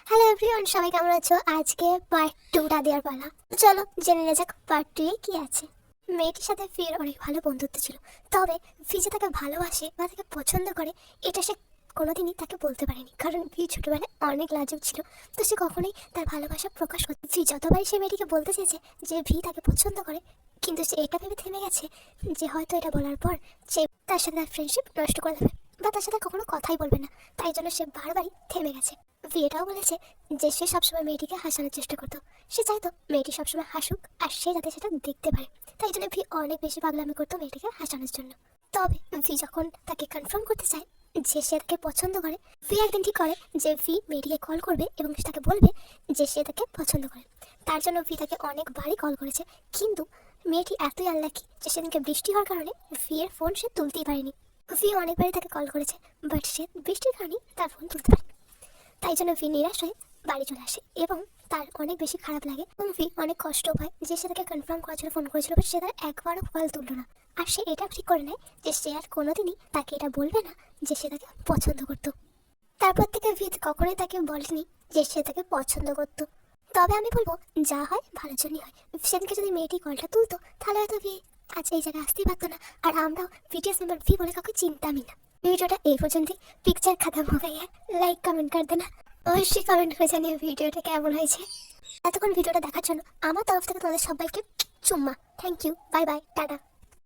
Hello everyone, সবাই কেমন আছো? আজকে পার্ট 2টা দেওয়ার পালা। চলো জেনে নেওয়া যাক পার্ট 2 এ কি আছে। মেয়েটির সাথে ফির অনেক ভালো বন্ধুত্ব ছিল, তবে ফি যে তাকে ভালোবাসে বা তাকে পছন্দ করে এটা সে কোনোদিনই তাকে বলতে পারেনি, কারণ ফি ছোটবেলায় অনেক লাজুক ছিল। তো সে কখনোই তার ভালোবাসা প্রকাশ করতে, ফি যতবারই সে মেয়েটিকে বলতে চেয়েছে যে ভি তাকে পছন্দ করে, কিন্তু সে এটা ভেবে থেমে গেছে যে হয়তো এটা বলার পর সে তার সাথে তার ফ্রেন্ডশিপ নষ্ট করে দেবে বা তার সাথে কখনো কথাই বলবে না। তাই জন্য সে বারবারই থেমে গেছে। ভি এটাও বলেছে যে সে সবসময় মেয়েটিকে হাসানোর চেষ্টা করতো, সে চাইতো মেয়েটি সবসময় হাসুক আর সে যাতে সেটা দেখতে পারে। তাই জন্য ভি অনেক বেশি পাগলামি করতো মেয়েটিকে হাসানোর জন্য। তবে ভি যখন তাকে কনফার্ম করতে চায় যে সে তাকে পছন্দ করে, ভি একদিন ঠিক করে যে ভি মেয়েটিকে কল করবে এবং তাকে বলবে যে সে তাকে পছন্দ করে। তার জন্য ভি তাকে অনেকবারই কল করেছে, কিন্তু মেয়েটি এতই আনলাকি যে সেদিনকে বৃষ্টি হওয়ার কারণে ভি এর ফোন সে তুলতেই পারেনি। ভি অনেকবারই তাকে কল করেছে, বাট সে বৃষ্টির কারণে তার ফোন তুলতে পারেনি। তাই জন্য ভি নিরাশ হয়ে বাড়ি চলে আসে এবং তার অনেক বেশি খারাপ লাগে এবং ভি অনেক কষ্ট পায় যে সে তাকে কনফার্ম করার জন্য ফোন করেছিল, বাট সে তার একবারও কল তুলল না। আর সে এটা ঠিক করে নেয় যে সে আর কোনোদিনই তাকে এটা বলবে না যে সে তাকে পছন্দ করতো। তারপর থেকে ভি কখনোই তাকে বলেনি যে সে তাকে পছন্দ করতো। তবে আমি বলবো যা হয় ভালোর জন্যই হয়। সেদিনকে যদি মেয়েটি কলটা তুলতো তাহলে হয়তো ভি আজ এই জায়গায় আসতেই পারতো না, আর আমরাও বিটিএস মেম্বার ভি বলে কাউকে চিনতামই না। ভিডিওটা এই পর্যন্তই। পিকচার खत्म हो गई है, লাইক কমেন্ট कर देना। অবশ্যই কমেন্ট করে জানিও ভিডিওটা কেমন হয়েছে। এতক্ষণ ভিডিওটা দেখার জন্য আমার তরফ থেকে তোমাদের সবাইকে চুম্মা। Thank you, bye bye, tata.